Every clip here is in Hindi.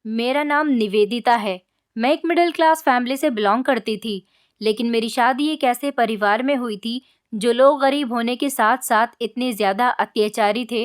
मेरा नाम निवेदिता है। मैं एक मिडिल क्लास फैमिली से बिलोंग करती थी, लेकिन मेरी शादी एक ऐसे परिवार में हुई थी जो लोग गरीब होने के साथ साथ इतने ज़्यादा अत्याचारी थे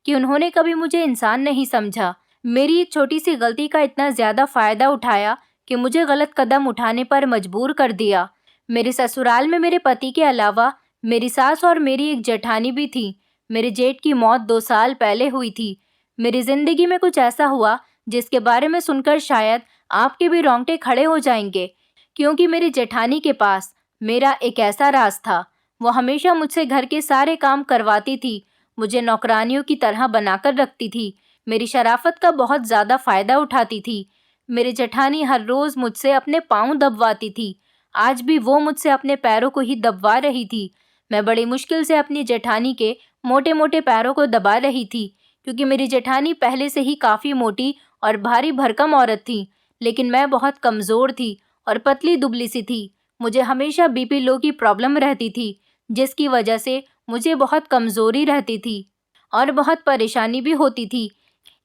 कि उन्होंने कभी मुझे इंसान नहीं समझा। मेरी एक छोटी सी गलती का इतना ज़्यादा फ़ायदा उठाया कि मुझे गलत कदम उठाने पर मजबूर कर दिया। मेरे ससुराल में मेरे पति के अलावा मेरी सास और मेरी एक जेठानी भी थी। मेरे जेठ की मौत 2 साल पहले हुई थी। मेरी ज़िंदगी में कुछ ऐसा हुआ जिसके बारे में सुनकर शायद आपके भी रोंगटे खड़े हो जाएंगे, क्योंकि मेरी जेठानी के पास मेरा एक ऐसा राज था। वो हमेशा मुझसे घर के सारे काम करवाती थी, मुझे नौकरानियों की तरह बनाकर रखती थी, मेरी शराफत का बहुत ज़्यादा फ़ायदा उठाती थी। मेरी जेठानी हर रोज़ मुझसे अपने पाँव दबवाती थी। आज भी वो मुझसे अपने पैरों को ही दबवा रही थी। मैं बड़ी मुश्किल से अपनी जेठानी के मोटे मोटे पैरों को दबा रही थी, क्योंकि मेरी जेठानी पहले से ही काफ़ी मोटी और भारी भरकम औरत थी, लेकिन मैं बहुत कमज़ोर थी और पतली दुबली सी थी। मुझे हमेशा बीपी लो की प्रॉब्लम रहती थी, जिसकी वजह से मुझे बहुत कमज़ोरी रहती थी और बहुत परेशानी भी होती थी।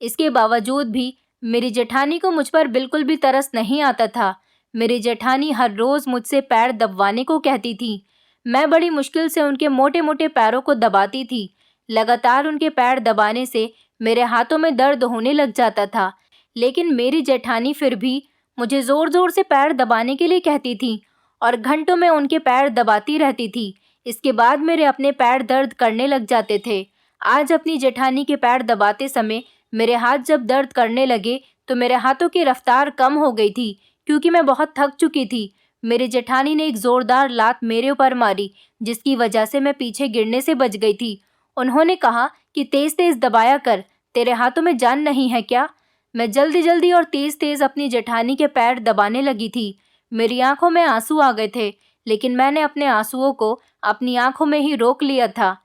इसके बावजूद भी मेरी जेठानी को मुझ पर बिल्कुल भी तरस नहीं आता था। मेरी जेठानी हर रोज़ मुझसे पैर दबवाने को कहती थी। मैं बड़ी मुश्किल से उनके मोटे मोटे पैरों को दबाती थी। लगातार उनके पैर दबाने से मेरे हाथों में दर्द होने लग जाता था, लेकिन मेरी जेठानी फिर भी मुझे ज़ोर ज़ोर से पैर दबाने के लिए कहती थी और घंटों में उनके पैर दबाती रहती थी। इसके बाद मेरे अपने पैर दर्द करने लग जाते थे। आज अपनी जेठानी के पैर दबाते समय मेरे हाथ जब दर्द करने लगे तो मेरे हाथों की रफ्तार कम हो गई थी, क्योंकि मैं बहुत थक चुकी थी। मेरी जेठानी ने एक ज़ोरदार लात मेरे ऊपर मारी, जिसकी वजह से मैं पीछे गिरने से बच गई थी। उन्होंने कहा कि तेज़ तेज़ दबाया कर, तेरे हाथों में जान नहीं है क्या? मैं जल्दी जल्दी और तेज़ तेज़ अपनी जेठानी के पैर दबाने लगी थी। मेरी आंखों में आंसू आ गए थे, लेकिन मैंने अपने आंसुओं को अपनी आंखों में ही रोक लिया था,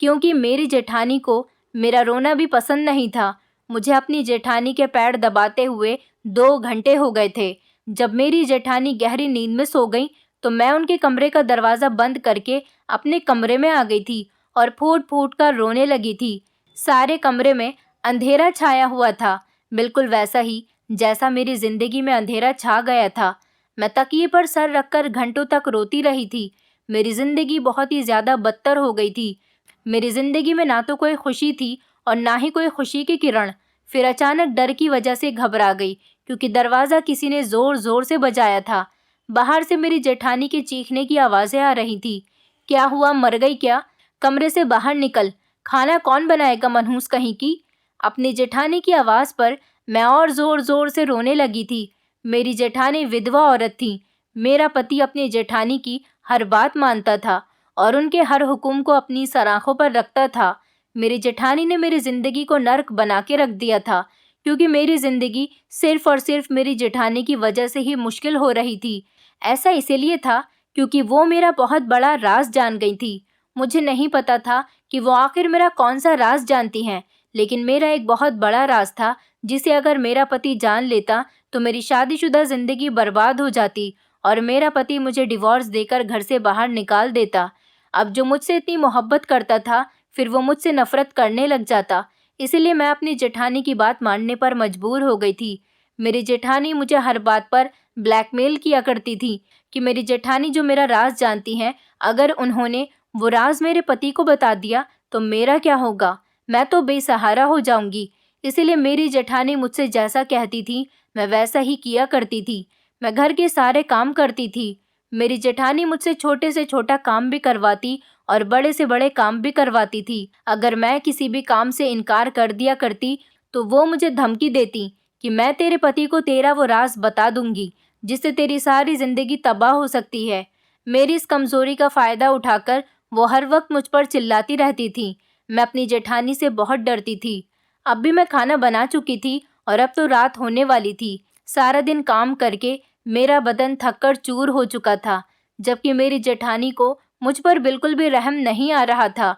क्योंकि मेरी जेठानी को मेरा रोना भी पसंद नहीं था। मुझे अपनी जेठानी के पैर दबाते हुए 2 घंटे हो गए थे। जब मेरी जेठानी गहरी नींद में सो गई तो मैं उनके कमरे का दरवाज़ा बंद करके अपने कमरे में आ गई थी और फूट फूट कर रोने लगी थी। सारे कमरे में अंधेरा छाया हुआ था, बिल्कुल वैसा ही जैसा मेरी ज़िंदगी में अंधेरा छा गया था। मैं तकिए पर सर रखकर घंटों तक रोती रही थी। मेरी ज़िंदगी बहुत ही ज़्यादा बदतर हो गई थी। मेरी ज़िंदगी में ना तो कोई खुशी थी और ना ही कोई खुशी की किरण। फिर अचानक डर की वजह से घबरा गई, क्योंकि दरवाज़ा किसी ने ज़ोर ज़ोर से बजाया था। बाहर से मेरी जेठानी के चीखने की आवाज़ें आ रही थी। क्या हुआ, मर गई क्या? कमरे से बाहर निकल, खाना कौन बनाएगा मनहूस कहीं की? अपनी जेठानी की आवाज़ पर मैं और ज़ोर ज़ोर से रोने लगी थी। मेरी जेठानी विधवा औरत थी। मेरा पति अपनी जेठानी की हर बात मानता था और उनके हर हुक्म को अपनी सराखों पर रखता था। मेरी जेठानी ने मेरी ज़िंदगी को नर्क बना के रख दिया था, क्योंकि मेरी ज़िंदगी सिर्फ़ और सिर्फ मेरी जेठानी की वजह से ही मुश्किल हो रही थी। ऐसा इसीलिए था क्योंकि वो मेरा बहुत बड़ा राज जान गई थी। मुझे नहीं पता था कि वो आखिर मेरा कौन सा राज जानती हैं, लेकिन मेरा एक बहुत बड़ा राज था जिसे अगर मेरा पति जान लेता तो मेरी शादीशुदा ज़िंदगी बर्बाद हो जाती और मेरा पति मुझे डिवोर्स देकर घर से बाहर निकाल देता। अब जो मुझसे इतनी मोहब्बत करता था, फिर वो मुझसे नफ़रत करने लग जाता। इसीलिए मैं अपनी जेठानी की बात मानने पर मजबूर हो गई थी। मेरी जेठानी मुझे हर बात पर ब्लैकमेल किया करती थी कि मेरी जेठानी जो मेरा राज जानती हैं, अगर उन्होंने वो राज मेरे पति को बता दिया तो मेरा क्या होगा? मैं तो बेसहारा हो जाऊंगी। इसीलिए मेरी जेठानी मुझसे जैसा कहती थी मैं वैसा ही किया करती थी। मैं घर के सारे काम करती थी। मेरी जेठानी मुझसे छोटे से छोटा काम भी करवाती और बड़े से बड़े काम भी करवाती थी। अगर मैं किसी भी काम से इनकार कर दिया करती तो वो मुझे धमकी देती कि मैं तेरे पति को तेरा वो राज बता दूंगी, जिससे तेरी सारी ज़िंदगी तबाह हो सकती है। मेरी इस कमज़ोरी का फ़ायदा उठाकर वो हर वक्त मुझ पर चिल्लाती रहती थी। मैं अपनी जेठानी से बहुत डरती थी। अब भी मैं खाना बना चुकी थी और अब तो रात होने वाली थी। सारा दिन काम करके मेरा बदन थककर चूर हो चुका था, जबकि मेरी जेठानी को मुझ पर बिल्कुल भी रहम नहीं आ रहा था।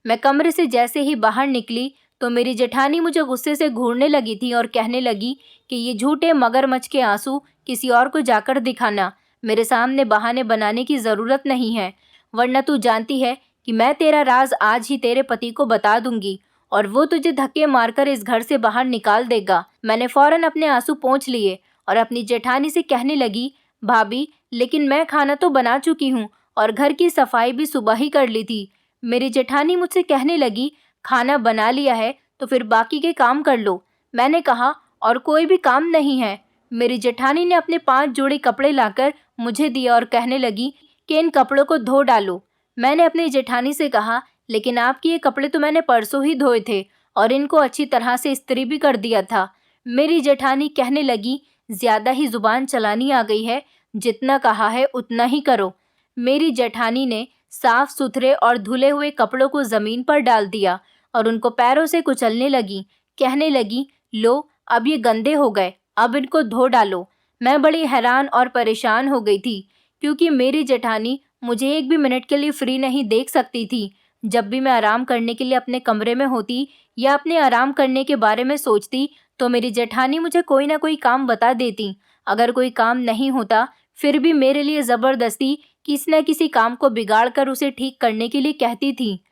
मैं कमरे से जैसे ही बाहर निकली तो मेरी जेठानी मुझे गुस्से से घूरने लगी थी और कहने लगी कि ये झूठे मगरमच्छ के आंसू किसी और को जाकर दिखाना। मेरे सामने बहाने बनाने की ज़रूरत नहीं है, वरना तू जानती है कि मैं तेरा राज आज ही तेरे पति को बता दूंगी और वो तुझे धक्के मारकर इस घर से बाहर निकाल देगा। मैंने फौरन अपने आंसू पोंछ लिए और अपनी जेठानी से कहने लगी, भाभी, लेकिन मैं खाना तो बना चुकी हूँ और घर की सफाई भी सुबह ही कर ली थी। मेरी जेठानी मुझसे कहने लगी, खाना बना लिया है तो फिर बाकी के काम कर लो। मैंने कहा, और कोई भी काम नहीं है। मेरी जेठानी ने अपने 5 जोड़े कपड़े लाकर मुझे दिए और कहने लगी कि इन कपड़ों को धो डालो। मैंने अपनी जेठानी से कहा, लेकिन आपके ये कपड़े तो मैंने परसों ही धोए थे और इनको अच्छी तरह से इस्त्री भी कर दिया था। मेरी जेठानी कहने लगी, ज़्यादा ही ज़ुबान चलानी आ गई है, जितना कहा है उतना ही करो। मेरी जेठानी ने साफ सुथरे और धुले हुए कपड़ों को ज़मीन पर डाल दिया और उनको पैरों से कुचलने लगी। कहने लगी, लो, अब ये गंदे हो गए, अब इनको धो डालो। मैं बड़ी हैरान और परेशान हो गई थी, क्योंकि मेरी जेठानी मुझे एक भी मिनट के लिए फ्री नहीं देख सकती थी। जब भी मैं आराम करने के लिए अपने कमरे में होती या अपने आराम करने के बारे में सोचती, तो मेरी जेठानी मुझे कोई ना कोई काम बता देती। अगर कोई काम नहीं होता, फिर भी मेरे लिए ज़बरदस्ती किसी न किसी काम को बिगाड़ कर उसे ठीक करने के लिए कहती थी।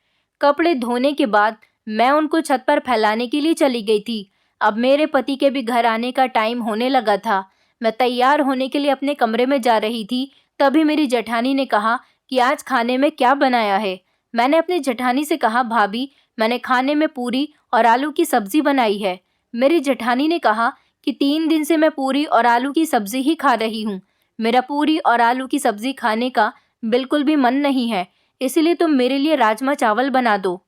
कपड़े धोने के बाद मैं उनको छत पर फैलाने के लिए चली गई थी। अब मेरे पति के भी घर आने का टाइम होने लगा था। मैं तैयार होने के लिए अपने कमरे में जा रही थी, तभी मेरी जेठानी ने कहा कि आज खाने में क्या बनाया है। मैंने अपनी जेठानी से कहा, भाभी, मैंने खाने में पूरी और आलू की सब्जी बनाई है। मेरी जेठानी ने कहा कि 3 दिन से मैं पूरी और आलू की सब्जी ही खा रही हूँ। मेरा पूरी और आलू की सब्जी खाने का बिल्कुल भी मन नहीं है, इसलिए तुम मेरे लिए राजमा चावल बना दो।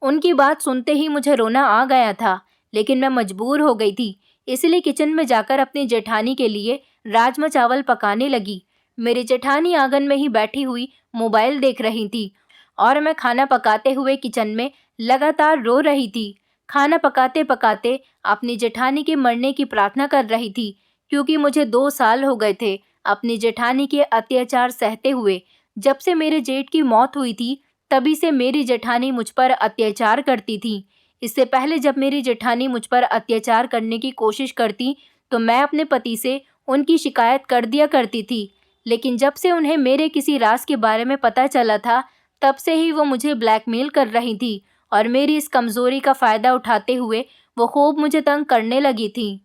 उनकी बात सुनते ही मुझे रोना आ गया था, लेकिन मैं मजबूर हो गई थी, इसलिए किचन में जाकर अपनी जेठानी के लिए राजमा चावल पकाने लगी। मेरी जेठानी आंगन में ही बैठी हुई मोबाइल देख रही थी और मैं खाना पकाते हुए किचन में लगातार रो रही थी। खाना पकाते पकाते अपनी जेठानी के मरने की प्रार्थना कर रही थी, क्योंकि मुझे 2 साल हो गए थे अपनी जेठानी के अत्याचार सहते हुए। जब से मेरे जेठ की मौत हुई थी, तभी से मेरी जेठानी मुझ पर अत्याचार करती थी। इससे पहले जब मेरी जेठानी मुझ पर अत्याचार करने की कोशिश करती, तो मैं अपने पति से उनकी शिकायत कर दिया करती थी। लेकिन जब से उन्हें मेरे किसी राज के बारे में पता चला था, तब से ही वो मुझे ब्लैकमेल कर रही थी और मेरी इस कमज़ोरी का फ़ायदा उठाते हुए वो खूब मुझे तंग करने लगी थी।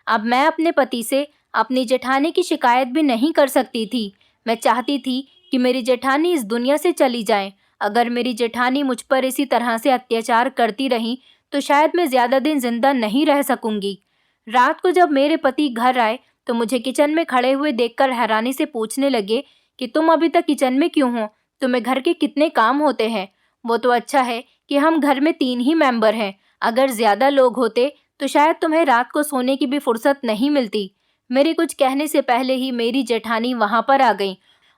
अब मैं अपने पति से अपनी जेठानी की शिकायत भी नहीं कर सकती थी। मैं चाहती थी कि मेरी जेठानी इस दुनिया से चली जाए। अगर मेरी जेठानी मुझ पर इसी तरह से अत्याचार करती रही, तो शायद मैं ज़्यादा दिन जिंदा नहीं रह सकूंगी। रात को जब मेरे पति घर आए, तो मुझे किचन में खड़े हुए देखकर हैरानी से पूछने लगे कि तुम अभी तक किचन में क्यों हो? तुम्हें घर के कितने काम होते हैं? वो तो अच्छा है कि हम घर में 3 ही मेंबर हैं। अगर ज़्यादा लोग होते तो शायद तुम्हें रात को सोने की भी फुर्सत नहीं मिलती। मेरे कुछ कहने से पहले ही मेरी जेठानी वहां पर आ गई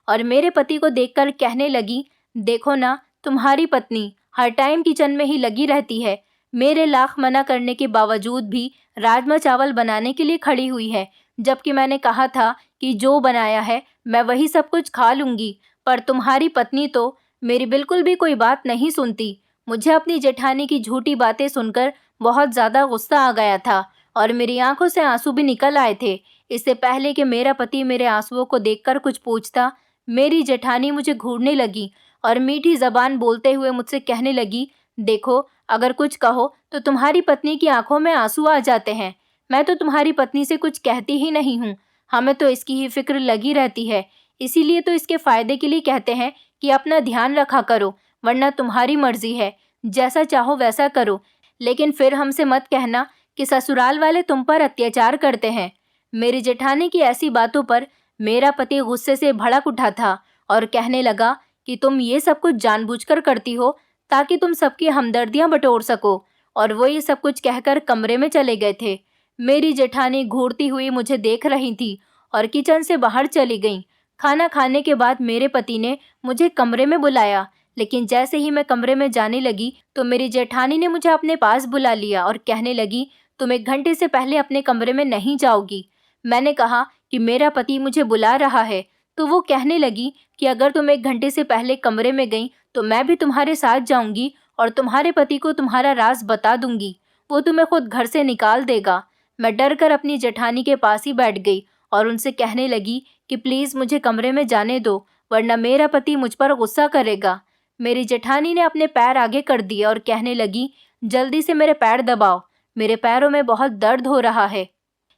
और मेरे पति को देखकर कहने लगी, देखो ना, तुम्हारी पत्नी हर टाइम किचन में ही लगी रहती है। मेरे लाख मना करने के बावजूद भी राजमा चावल बनाने के लिए खड़ी हुई है, जबकि मैंने कहा था कि जो बनाया है मैं वही सब कुछ खा लूंगी। पर तुम्हारी पत्नी तो मेरी बिल्कुल भी कोई बात नहीं सुनती। मुझे अपनी जेठानी की झूठी बातें सुनकर बहुत ज़्यादा गुस्सा आ गया था और मेरी आंखों से आंसू भी निकल आए थे। इससे पहले कि मेरा पति मेरे आंसुओं को देखकर कुछ पूछता, मेरी जेठानी मुझे घूरने लगी और मीठी जबान बोलते हुए मुझसे कहने लगी, देखो, अगर कुछ कहो तो तुम्हारी पत्नी की आंखों में आंसू आ जाते हैं। मैं तो तुम्हारी पत्नी से कुछ कहती ही नहीं हूँ। हमें तो इसकी ही फिक्र लगी रहती है, इसीलिए तो इसके फायदे के लिए कहते हैं कि अपना ध्यान रखा करो, वरना तुम्हारी मर्जी है, जैसा चाहो वैसा करो। लेकिन फिर हमसे मत कहना कि ससुराल वाले तुम पर अत्याचार करते हैं। मेरी जेठानी की ऐसी बातों पर मेरा पति गुस्से से भड़क उठा था और कहने लगा कि तुम ये सब कुछ जानबूझकर करती हो ताकि तुम सबकी हमदर्दियां बटोर सको। और वो ये सब कुछ कहकर कमरे में चले गए थे। मेरी जेठानी घूरती हुई मुझे देख रही थी और किचन से बाहर चली गई। खाना खाने के बाद मेरे पति ने मुझे कमरे में बुलाया, लेकिन जैसे ही मैं कमरे में जाने लगी तो मेरी जेठानी ने मुझे अपने पास बुला लिया और कहने लगी, तुम 1 घंटे से पहले अपने कमरे में नहीं जाओगी। मैंने कहा कि मेरा पति मुझे बुला रहा है, तो वो कहने लगी कि अगर तुम 1 घंटे से पहले कमरे में गई तो मैं भी तुम्हारे साथ जाऊंगी और तुम्हारे पति को तुम्हारा राज बता दूंगी। वो तुम्हें खुद घर से निकाल देगा। मैं डर कर अपनी जेठानी के पास ही बैठ गई और उनसे कहने लगी कि प्लीज़ मुझे कमरे में जाने दो, वरना मेरा पति मुझ पर गुस्सा करेगा। मेरी जेठानी ने अपने पैर आगे कर दिए और कहने लगी, जल्दी से मेरे पैर दबाओ, मेरे पैरों में बहुत दर्द हो रहा है।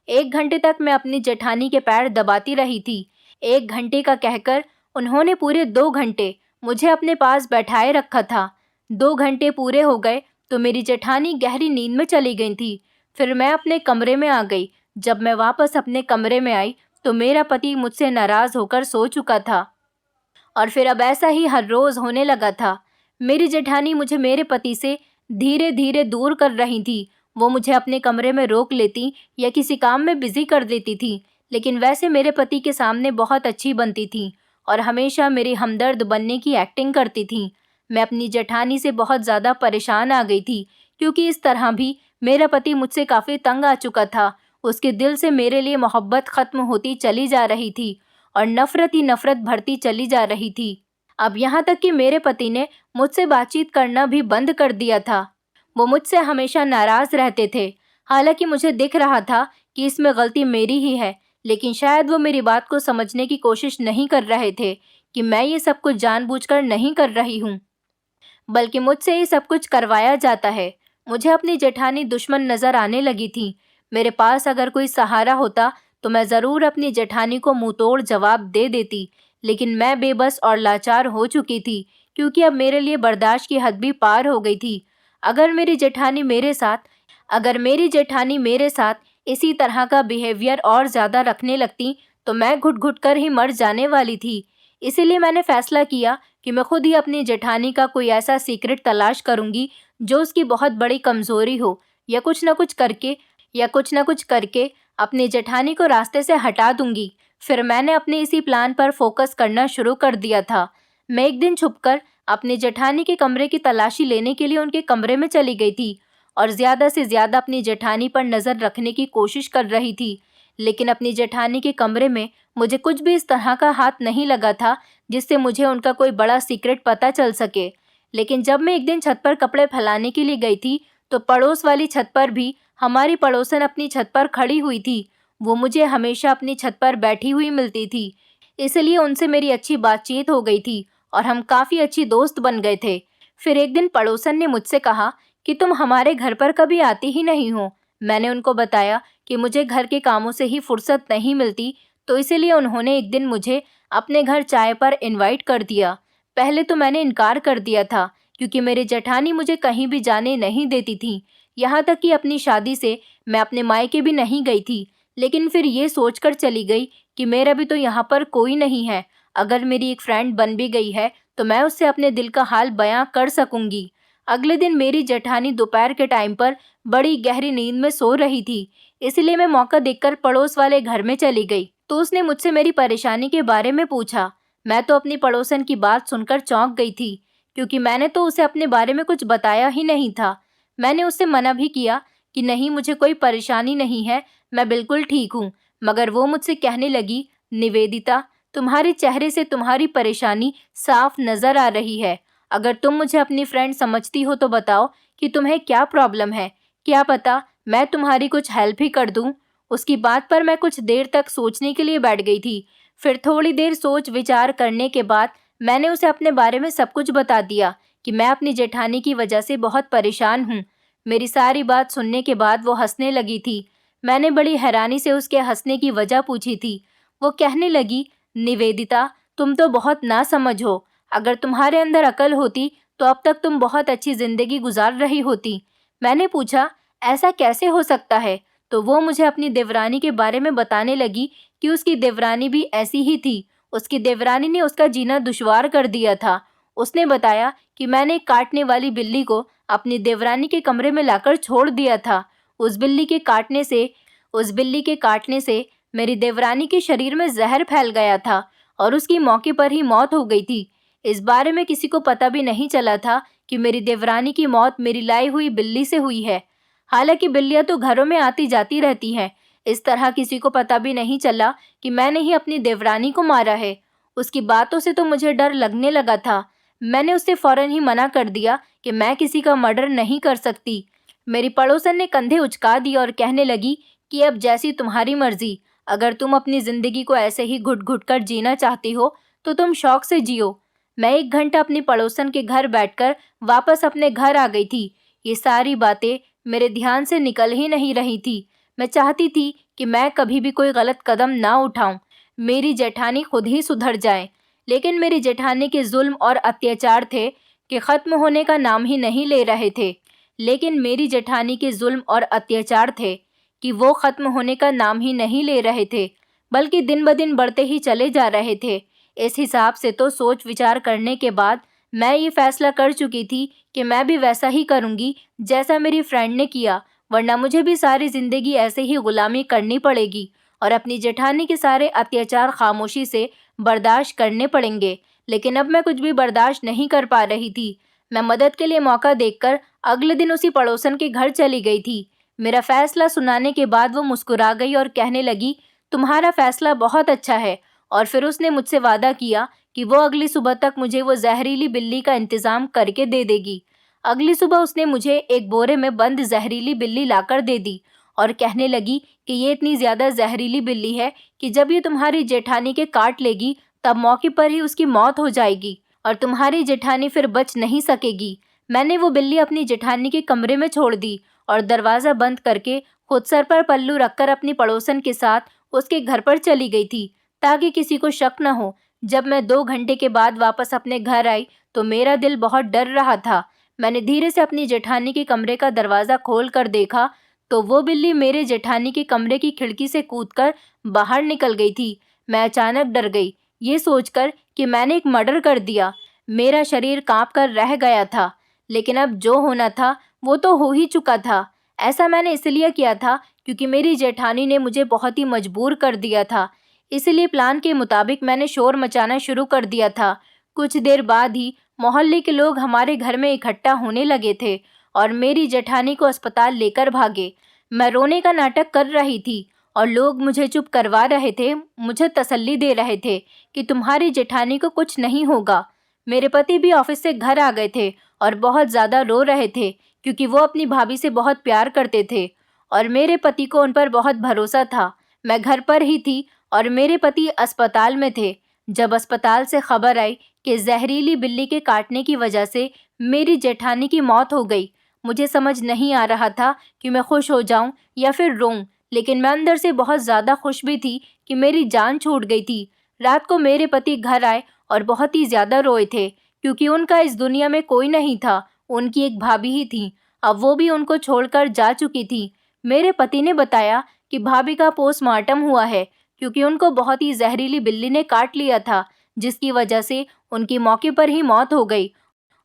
1 घंटे तक मैं अपनी जेठानी के पैर दबाती रही थी। 1 घंटे का कहकर उन्होंने पूरे 2 घंटे मुझे अपने पास बैठाए रखा था। 2 घंटे पूरे हो गए तो मेरी जेठानी गहरी नींद में चली गई थी। फिर मैं अपने कमरे में आ गई। जब मैं वापस अपने कमरे में आई तो मेरा पति मुझसे नाराज़ होकर सो चुका था और फिर अब ऐसा ही हर रोज़ होने लगा था। मेरी जेठानी मुझे मेरे पति से धीरे धीरे दूर कर रही थी। वो मुझे अपने कमरे में रोक लेती या किसी काम में बिजी कर देती थी, लेकिन वैसे मेरे पति के सामने बहुत अच्छी बनती थी और हमेशा मेरी हमदर्द बनने की एक्टिंग करती थी। मैं अपनी जेठानी से बहुत ज़्यादा परेशान आ गई थी, क्योंकि इस तरह भी मेरा पति मुझसे काफ़ी तंग आ चुका था। उसके दिल से मेरे लिए मोहब्बत ख़त्म होती चली जा रही थी और नफ़रत ही नफ़रत बढ़ती चली जा रही थी। अब यहाँ तक कि मेरे पति ने मुझसे बातचीत करना भी बंद कर दिया था। वो मुझसे हमेशा नाराज़ रहते थे। हालांकि मुझे दिख रहा था कि इसमें गलती मेरी ही है, लेकिन शायद वो मेरी बात को समझने की कोशिश नहीं कर रहे थे कि मैं ये सब कुछ जानबूझकर नहीं कर रही हूँ, बल्कि मुझसे ये सब कुछ करवाया जाता है। मुझे अपनी जेठानी दुश्मन नज़र आने लगी थी। मेरे पास अगर कोई सहारा होता तो मैं ज़रूर अपनी जेठानी को मुंहतोड़ जवाब दे देती, लेकिन मैं बेबस और लाचार हो चुकी थी, क्योंकि अब मेरे लिए बर्दाश्त की हद भी पार हो गई थी। अगर मेरी जेठानी मेरे साथ इसी तरह का बिहेवियर और ज़्यादा रखने लगती तो मैं घुट घुट कर ही मर जाने वाली थी। इसीलिए मैंने फैसला किया कि मैं खुद ही अपनी जेठानी का कोई ऐसा सीक्रेट तलाश करूंगी जो उसकी बहुत बड़ी कमज़ोरी हो, या कुछ ना कुछ करके अपनी जेठानी को रास्ते से हटा दूंगी। फिर मैंने अपने इसी प्लान पर फोकस करना शुरू कर दिया था। मैं एक दिन छुपकर अपनी जेठानी के कमरे की तलाशी लेने के लिए उनके कमरे में चली गई थी और ज़्यादा से ज़्यादा अपनी जेठानी पर नज़र रखने की कोशिश कर रही थी। लेकिन अपनी जेठानी के कमरे में मुझे कुछ भी इस तरह का हाथ नहीं लगा था जिससे मुझे उनका कोई बड़ा सीक्रेट पता चल सके। लेकिन जब मैं एक दिन छत पर कपड़े फैलाने के लिए गई थी तो पड़ोस वाली छत पर भी हमारी पड़ोसन अपनी छत पर खड़ी हुई थी। वो मुझे हमेशा अपनी छत पर बैठी हुई मिलती थी, इसलिए उनसे मेरी अच्छी बातचीत हो गई थी और हम काफ़ी अच्छी दोस्त बन गए थे। फिर एक दिन पड़ोसन ने मुझसे कहा कि तुम हमारे घर पर कभी आती ही नहीं हो। मैंने उनको बताया कि मुझे घर के कामों से ही फुर्सत नहीं मिलती, तो इसीलिए उन्होंने एक दिन मुझे अपने घर चाय पर इनवाइट कर दिया। पहले तो मैंने इनकार कर दिया था, क्योंकि मेरी जेठानी मुझे कहीं भी जाने नहीं देती थी। यहाँ तक कि अपनी शादी से मैं अपने मायके भी नहीं गई थी। लेकिन फिर ये सोचकर चली गई कि मेरा भी तो यहाँ पर कोई नहीं है। अगर मेरी एक फ्रेंड बन भी गई है तो मैं उससे अपने दिल का हाल बयां कर सकूंगी। अगले दिन मेरी जेठानी दोपहर के टाइम पर बड़ी गहरी नींद में सो रही थी, इसलिए मैं मौका देखकर पड़ोस वाले घर में चली गई। तो उसने मुझसे मेरी परेशानी के बारे में पूछा। मैं तो अपनी पड़ोसन की बात सुनकर चौंक गई थी, क्योंकि मैंने तो उसे अपने बारे में कुछ बताया ही नहीं था। मैंने उससे मना भी किया कि नहीं, मुझे कोई परेशानी नहीं है, मैं बिल्कुल ठीक हूँ। मगर वो मुझसे कहने लगी, निवेदिता, तुम्हारे चेहरे से तुम्हारी परेशानी साफ नज़र आ रही है। अगर तुम मुझे अपनी फ्रेंड समझती हो तो बताओ कि तुम्हें क्या प्रॉब्लम है। क्या पता मैं तुम्हारी कुछ हेल्प ही कर दूँ। उसकी बात पर मैं कुछ देर तक सोचने के लिए बैठ गई थी। फिर थोड़ी देर सोच विचार करने के बाद मैंने उसे अपने बारे में सब कुछ बता दिया कि मैं अपनी जेठानी की वजह से बहुत परेशान हूँ। मेरी सारी बात सुनने के बाद वो हंसने लगी थी। मैंने बड़ी हैरानी से उसके हंसने की वजह पूछी थी। वो कहने लगी, निवेदिता, तुम तो बहुत नासमझ हो। अगर तुम्हारे अंदर अकल होती तो अब तक तुम बहुत अच्छी ज़िंदगी गुजार रही होती। मैंने पूछा, ऐसा कैसे हो सकता है? तो वो मुझे अपनी देवरानी के बारे में बताने लगी कि उसकी देवरानी भी ऐसी ही थी। उसकी देवरानी ने उसका जीना दुश्वार कर दिया था। उसने बताया कि मैंने एक काटने वाली बिल्ली को अपनी देवरानी के कमरे में लाकर छोड़ दिया था। उस बिल्ली के काटने से मेरी देवरानी के शरीर में जहर फैल गया था और उसकी मौके पर ही मौत हो गई थी। इस बारे में किसी को पता भी नहीं चला था कि मेरी देवरानी की मौत मेरी लाई हुई बिल्ली से हुई है। हालांकि बिल्लियां तो घरों में आती जाती रहती हैं। इस तरह किसी को पता भी नहीं चला कि मैंने ही अपनी देवरानी को मारा है। उसकी बातों से तो मुझे डर लगने लगा था। मैंने उससे फौरन ही मना कर दिया कि मैं किसी का मर्डर नहीं कर सकती। मेरी पड़ोसन ने कंधे उचका दिए और कहने लगी कि अब जैसी तुम्हारी मर्जी। अगर तुम अपनी ज़िंदगी को ऐसे ही घुट घुट कर जीना चाहती हो तो तुम शौक से जियो। मैं 1 घंटा अपनी पड़ोसन के घर बैठकर वापस अपने घर आ गई थी। ये सारी बातें मेरे ध्यान से निकल ही नहीं रही थी। मैं चाहती थी कि मैं कभी भी कोई गलत कदम ना उठाऊं, मेरी जेठानी खुद ही सुधर जाए। लेकिन मेरी जेठानी के जुल्म और अत्याचार थे कि ख़त्म होने का नाम ही नहीं ले रहे थे। लेकिन मेरी जेठानी के जुल्म और अत्याचार थे कि वो ख़त्म होने का नाम ही नहीं ले रहे थे, बल्कि दिन ब दिन बढ़ते ही चले जा रहे थे। इस हिसाब से तो सोच विचार करने के बाद मैं ये फैसला कर चुकी थी कि मैं भी वैसा ही करूँगी जैसा मेरी फ्रेंड ने किया, वरना मुझे भी सारी ज़िंदगी ऐसे ही ग़ुलामी करनी पड़ेगी और अपनी जेठानी के सारे अत्याचार खामोशी से बर्दाश्त करने पड़ेंगे। लेकिन अब मैं कुछ भी बर्दाश्त नहीं कर पा रही थी। मैं मदद के लिए मौका देखकर अगले दिन उसी पड़ोसन के घर चली गई थी। मेरा फैसला सुनाने के बाद वो मुस्कुरा गई और कहने लगी, तुम्हारा फैसला बहुत अच्छा है। और फिर उसने मुझसे वादा किया कि वो अगली सुबह तक मुझे वो जहरीली बिल्ली का इंतज़ाम करके दे देगी। अगली सुबह उसने मुझे एक बोरे में बंद जहरीली बिल्ली लाकर दे दी और कहने लगी कि ये इतनी ज़्यादा जहरीली बिल्ली है कि जब ये तुम्हारी जेठानी के काट लेगी तब मौके पर ही उसकी मौत हो जाएगी और तुम्हारी जेठानी फिर बच नहीं सकेगी। मैंने वो बिल्ली अपनी जेठानी के कमरे में छोड़ दी और दरवाज़ा बंद करके खुद सर पर पल्लू रखकर अपनी पड़ोसन के साथ उसके घर पर चली गई थी ताकि किसी को शक न हो। जब मैं 2 घंटे के बाद वापस अपने घर आई तो मेरा दिल बहुत डर रहा था। मैंने धीरे से अपनी जेठानी के कमरे का दरवाज़ा खोल कर देखा तो वो बिल्ली मेरे जेठानी के कमरे की खिड़की से कूदकर बाहर निकल गई थी। मैं अचानक डर गई, ये सोचकर कि मैंने एक मर्डर कर दिया। मेरा शरीर काँप कर रह गया था, लेकिन अब जो होना था वो तो हो ही चुका था। ऐसा मैंने इसलिए किया था क्योंकि मेरी जेठानी ने मुझे बहुत ही मजबूर कर दिया था। इसलिए प्लान के मुताबिक मैंने शोर मचाना शुरू कर दिया था। कुछ देर बाद ही मोहल्ले के लोग हमारे घर में इकट्ठा होने लगे थे और मेरी जेठानी को अस्पताल लेकर भागे। मैं रोने का नाटक कर रही थी और लोग मुझे चुप करवा रहे थे, मुझे तसल्ली दे रहे थे कि तुम्हारी जेठानी को कुछ नहीं होगा। मेरे पति भी ऑफिस से घर आ गए थे और बहुत ज़्यादा रो रहे थे क्योंकि वो अपनी भाभी से बहुत प्यार करते थे और मेरे पति को उन पर बहुत भरोसा था। मैं घर पर ही थी और मेरे पति अस्पताल में थे। जब अस्पताल से खबर आई कि जहरीली बिल्ली के काटने की वजह से मेरी जेठानी की मौत हो गई, मुझे समझ नहीं आ रहा था कि मैं खुश हो जाऊं या फिर रोऊं, लेकिन मैं अंदर से बहुत ज़्यादा खुश भी थी कि मेरी जान छूट गई थी। रात को मेरे पति घर आए और बहुत ही ज़्यादा रोए थे क्योंकि उनका इस दुनिया में कोई नहीं था, उनकी एक भाभी ही थी। अब वो भी उनको छोड़कर जा चुकी थी। मेरे पति ने बताया कि भाभी का पोस्टमार्टम हुआ है क्योंकि उनको बहुत ही जहरीली बिल्ली ने काट लिया था, जिसकी वजह से उनकी मौके पर ही मौत हो गई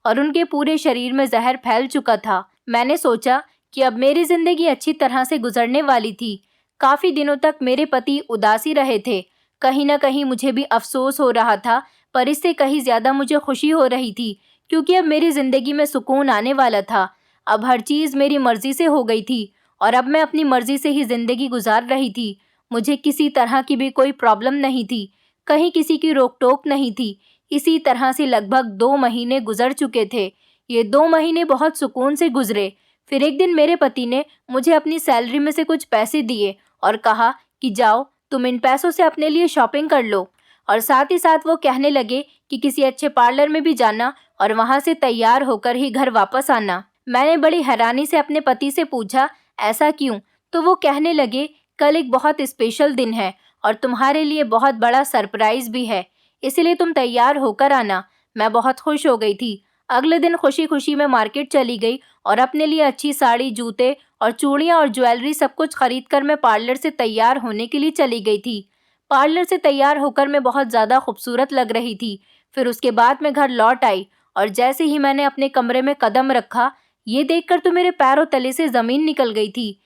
और उनके पूरे शरीर में जहर फैल चुका था। मैंने सोचा कि अब मेरी ज़िंदगी अच्छी तरह से गुजरने वाली थी। काफ़ी दिनों तक मेरे पति उदासी रहे थे। कहीं ना कहीं मुझे भी अफसोस हो रहा था, पर इससे कहीं ज़्यादा मुझे खुशी हो रही थी क्योंकि अब मेरी ज़िंदगी में सुकून आने वाला था। अब हर चीज़ मेरी मर्ज़ी से हो गई थी और अब मैं अपनी मर्ज़ी से ही ज़िंदगी गुजार रही थी। मुझे किसी तरह की भी कोई प्रॉब्लम नहीं थी, कहीं किसी की रोक टोक नहीं थी। इसी तरह से लगभग 2 महीने गुजर चुके थे। ये 2 महीने बहुत सुकून से गुजरे। फिर एक दिन मेरे पति ने मुझे अपनी सैलरी में से कुछ पैसे दिए और कहा कि जाओ, तुम इन पैसों से अपने लिए शॉपिंग कर लो। और साथ ही साथ वो कहने लगे कि किसी अच्छे पार्लर में भी जाना और वहाँ से तैयार होकर ही घर वापस आना। मैंने बड़ी हैरानी से अपने पति से पूछा, ऐसा क्यों? तो वो कहने लगे, कल एक बहुत स्पेशल दिन है और तुम्हारे लिए बहुत बड़ा सरप्राइज भी है, इसलिए तुम तैयार होकर आना। मैं बहुत खुश हो गई थी। अगले दिन खुशी खुशी मैं मार्केट चली गई और अपने लिए अच्छी साड़ी, जूते और चूड़ियाँ और ज्वेलरी सब कुछ खरीद कर मैं पार्लर से तैयार होने के लिए चली गई थी। पार्लर से तैयार होकर मैं बहुत ज़्यादा खूबसूरत लग रही थी। फिर उसके बाद मैं घर लौट आई और जैसे ही मैंने अपने कमरे में कदम रखा, ये देखकर तो मेरे पैरों तले से ज़मीन निकल गई थी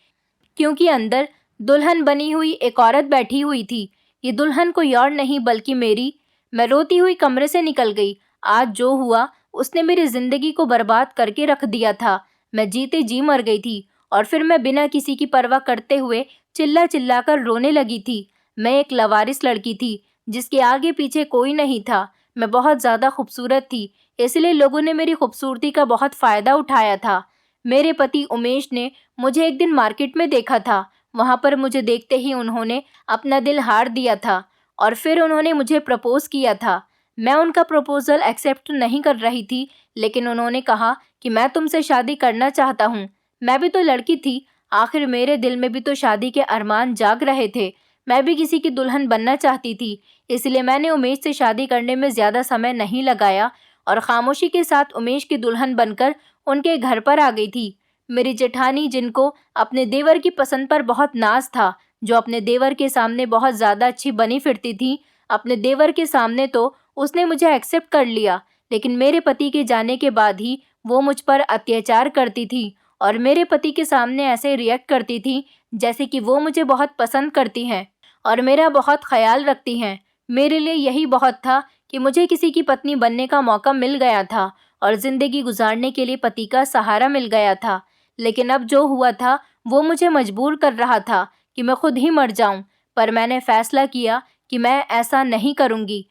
क्योंकि अंदर दुल्हन बनी हुई एक औरत बैठी हुई थी। ये दुल्हन कोई और नहीं बल्कि मेरी। मैं रोती हुई कमरे से निकल गई। आज जो हुआ उसने मेरी ज़िंदगी को बर्बाद करके रख दिया था। मैं जीते जी मर गई थी और फिर मैं बिना किसी की परवाह करते हुए चिल्ला चिल्ला कर रोने लगी थी। मैं एक लवारिस लड़की थी जिसके आगे पीछे कोई नहीं था। मैं बहुत ज़्यादा खूबसूरत थी, इसलिए लोगों ने मेरी खूबसूरती का बहुत फ़ायदा उठाया था। मेरे पति उमेश ने मुझे एक दिन मार्केट में देखा था। वहाँ पर मुझे देखते ही उन्होंने अपना दिल हार दिया था और फिर उन्होंने मुझे प्रपोज किया था। मैं उनका प्रपोज़ल एक्सेप्ट नहीं कर रही थी, लेकिन उन्होंने कहा कि मैं तुमसे शादी करना चाहता हूँ। मैं भी तो लड़की थी, आखिर मेरे दिल में भी तो शादी के अरमान जाग रहे थे। मैं भी किसी की दुल्हन बनना चाहती थी, इसलिए मैंने उमेश से शादी करने में ज़्यादा समय नहीं लगाया और खामोशी के साथ उमेश की दुल्हन बनकर उनके घर पर आ गई थी। मेरी जेठानी, जिनको अपने देवर की पसंद पर बहुत नाज था, जो अपने देवर के सामने बहुत ज़्यादा अच्छी बनी फिरती थी, अपने देवर के सामने तो उसने मुझे एक्सेप्ट कर लिया, लेकिन मेरे पति के जाने के बाद ही वो मुझ पर अत्याचार करती थी और मेरे पति के सामने ऐसे रिएक्ट करती थी जैसे कि वो मुझे बहुत पसंद करती हैं और मेरा बहुत ख्याल रखती हैं। मेरे लिए यही बहुत था कि मुझे किसी की पत्नी बनने का मौका मिल गया था और ज़िंदगी गुजारने के लिए पति का सहारा मिल गया था। लेकिन अब जो हुआ था वो मुझे मजबूर कर रहा था कि मैं खुद ही मर जाऊं, पर मैंने फैसला किया कि मैं ऐसा नहीं करूंगी।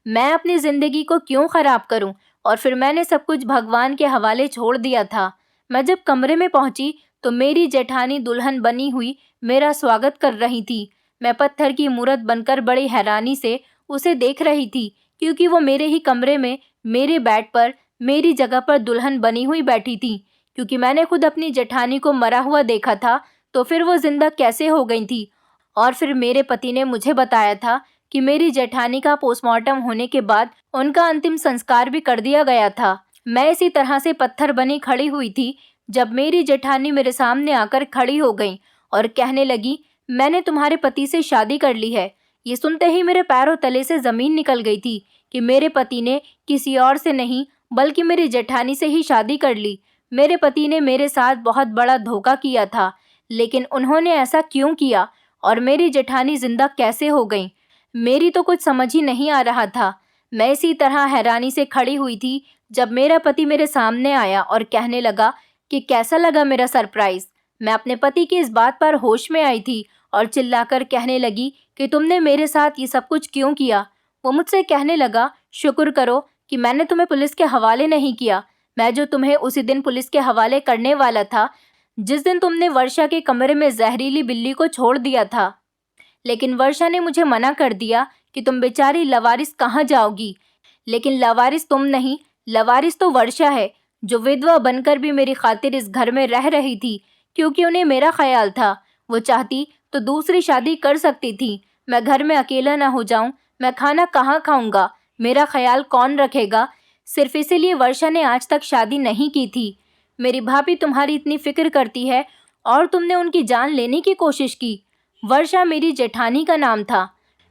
मैं अपनी ज़िंदगी को क्यों ख़राब करूं? और फिर मैंने सब कुछ भगवान के हवाले छोड़ दिया था। मैं जब कमरे में पहुंची तो मेरी जेठानी दुल्हन बनी हुई मेरा स्वागत कर रही थी। मैं पत्थर की मूरत बनकर बड़ी हैरानी से उसे देख रही थी, क्योंकि वो मेरे ही कमरे में मेरे बेड पर मेरी जगह पर दुल्हन बनी हुई बैठी थी। क्योंकि मैंने खुद अपनी जेठानी को मरा हुआ देखा था, तो फिर वो जिंदा कैसे हो गई थी? और फिर मेरे पति ने मुझे बताया था कि मेरी जेठानी का पोस्टमार्टम होने के बाद उनका अंतिम संस्कार भी कर दिया गया था। मैं इसी तरह से पत्थर बनी खड़ी हुई थी जब मेरी जेठानी मेरे सामने आकर खड़ी हो गई और कहने लगी, मैंने तुम्हारे पति से शादी कर ली है। ये सुनते ही मेरे पैरों तले से ज़मीन निकल गई थी कि मेरे पति ने किसी और से नहीं बल्कि मेरी जेठानी से ही शादी कर ली। मेरे पति ने मेरे साथ बहुत बड़ा धोखा किया था, लेकिन उन्होंने ऐसा क्यों किया और मेरी जेठानी जिंदा कैसे हो गई? मेरी तो कुछ समझ ही नहीं आ रहा था। मैं इसी तरह हैरानी से खड़ी हुई थी जब मेरा पति मेरे सामने आया और कहने लगा कि कैसा लगा मेरा सरप्राइज। मैं अपने पति की इस बात पर होश में आई थी और चिल्लाकर कहने लगी कि तुमने मेरे साथ ये सब कुछ क्यों किया? वो मुझसे कहने लगा, शुक्र करो कि मैंने तुम्हें पुलिस के हवाले नहीं किया। मैं जो तुम्हें उसी दिन पुलिस के हवाले करने वाला था, जिस दिन तुमने वर्षा के कमरे में जहरीली बिल्ली को छोड़ दिया था। लेकिन वर्षा ने मुझे मना कर दिया कि तुम बेचारी लवारिस कहाँ जाओगी। लेकिन लवारिस तुम नहीं, लवारिस तो वर्षा है, जो विधवा बनकर भी मेरी खातिर इस घर में रह रही थी, क्योंकि उन्हें मेरा ख्याल था। वो चाहती तो दूसरी शादी कर सकती थी। मैं घर में अकेला ना हो जाऊं, मैं खाना कहाँ खाऊंगा, मेरा ख्याल कौन रखेगा? सिर्फ इसीलिए वर्षा ने आज तक शादी नहीं की थी। मेरी भाभी तुम्हारी इतनी फिक्र करती है और तुमने उनकी जान लेने की कोशिश की। वर्षा मेरी जेठानी का नाम था।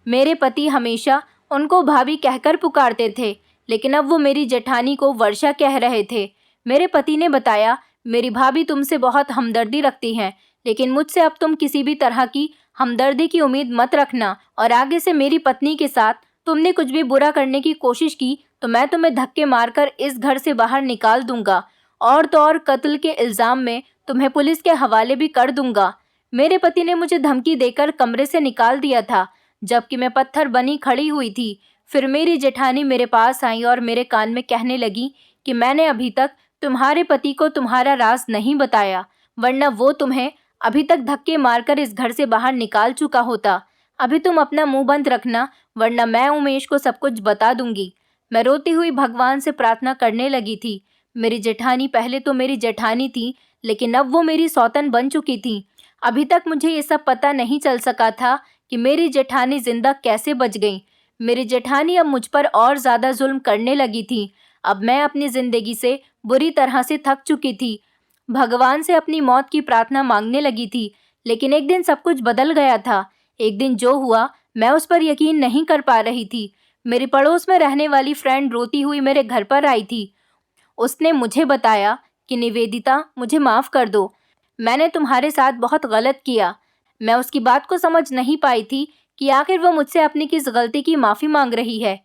मेरे पति हमेशा उनको भाभी कहकर पुकारते थे, लेकिन अब वो मेरी जेठानी को वर्षा कह रहे थे। मेरे पति ने बताया, मेरी भाभी तुमसे बहुत हमदर्दी रखती हैं, लेकिन मुझसे अब तुम किसी भी तरह की हमदर्दी की उम्मीद मत रखना और आगे से मेरी पत्नी के साथ तुमने कुछ भी बुरा करने की कोशिश की तो मैं तुम्हें धक्के मारकर इस घर से बाहर निकाल दूंगा और तो और कत्ल के इल्ज़ाम में तुम्हें पुलिस के हवाले भी कर दूंगा। मेरे पति ने मुझे धमकी देकर कमरे से निकाल दिया था, जबकि मैं पत्थर बनी खड़ी हुई थी। फिर मेरी जेठानी मेरे पास आई और मेरे कान में कहने लगी कि मैंने अभी तक तुम्हारे पति को तुम्हारा राज नहीं बताया, वरना वो तुम्हें अभी तक धक्के मारकर इस घर से बाहर निकाल चुका होता। अभी तुम अपना मुंह बंद रखना, वरना मैं उमेश को सब कुछ बता दूंगी। मैं रोती हुई भगवान से प्रार्थना करने लगी थी। मेरी जेठानी पहले तो मेरी जेठानी थी, लेकिन अब वो मेरी सौतन बन चुकी थी। अभी तक मुझे ये सब पता नहीं चल सका था कि मेरी जेठानी जिंदा कैसे बच गई। मेरी जेठानी अब मुझ पर और ज़्यादा जुल्म करने लगी थी। अब मैं अपनी ज़िंदगी से बुरी तरह से थक चुकी थी। भगवान से अपनी मौत की प्रार्थना मांगने लगी थी, लेकिन एक दिन सब कुछ बदल गया था। एक दिन जो हुआ, मैं उस पर यकीन नहीं कर पा रही थी। मेरी पड़ोस में रहने वाली फ्रेंड रोती हुई मेरे घर पर आई थी। उसने मुझे बताया कि निवेदिता, मुझे माफ़ कर दो, मैंने तुम्हारे साथ बहुत गलत किया। मैं उसकी बात को समझ नहीं पाई थी कि आखिर वो मुझसे अपनी किस गलती की माफ़ी मांग रही है।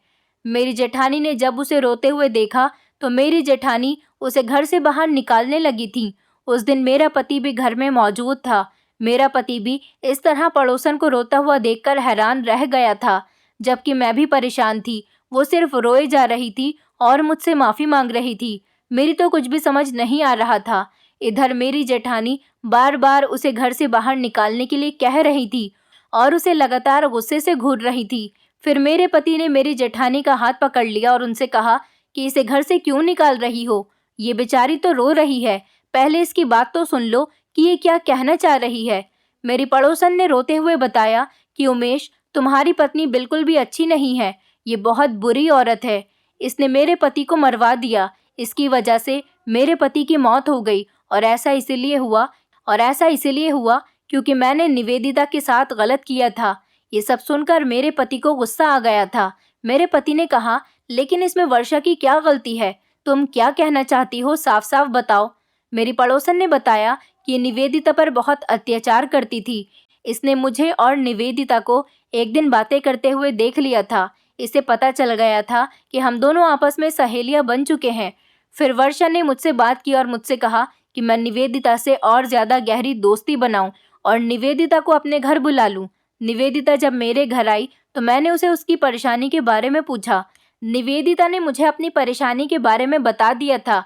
मेरी जेठानी ने जब उसे रोते हुए देखा तो मेरी जेठानी उसे घर से बाहर निकालने लगी थी। उस दिन मेरा पति भी घर में मौजूद था। मेरा पति भी इस तरह पड़ोसन को रोता हुआ देखकर हैरान रह गया था, जबकि मैं भी परेशान थी। वो सिर्फ रोए जा रही थी और मुझसे माफ़ी मांग रही थी। मेरी तो कुछ भी समझ नहीं आ रहा था। इधर मेरी जेठानी बार बार उसे घर से बाहर निकालने के लिए कह रही थी और उसे लगातार गुस्से से घूर रही थी। फिर मेरे पति ने मेरी जेठानी का हाथ पकड़ लिया और उनसे कहा कि इसे घर से क्यों निकाल रही हो? ये बेचारी तो रो रही है। पहले इसकी बात तो सुन लो कि ये क्या कहना चाह रही है। मेरी पड़ोसन ने रोते हुए बताया कि उमेश, तुम्हारी पत्नी बिल्कुल भी अच्छी नहीं है। ये बहुत बुरी औरत है। इसने मेरे पति को मरवा दिया। इसकी वजह से मेरे पति की मौत हो गई और ऐसा इसीलिए हुआ क्योंकि मैंने निवेदिता के साथ गलत किया था। ये सब सुनकर मेरे पति को गुस्सा आ गया था। मेरे पति ने कहा, लेकिन इसमें वर्षा की क्या गलती है? तुम क्या कहना चाहती हो, साफ साफ बताओ। मेरी पड़ोसन ने बताया कि ये निवेदिता पर बहुत अत्याचार करती थी। इसने मुझे और निवेदिता को एक दिन बातें करते हुए देख लिया था। इसे पता चल गया था कि हम दोनों आपस में सहेलियां बन चुके हैं। फिर वर्षा ने मुझसे बात की और मुझसे कहा कि मैं निवेदिता से और ज़्यादा गहरी दोस्ती बनाऊं और निवेदिता को अपने घर बुला लूं। निवेदिता जब मेरे घर आई तो मैंने उसे उसकी परेशानी के बारे में पूछा। निवेदिता ने मुझे अपनी परेशानी के बारे में बता दिया था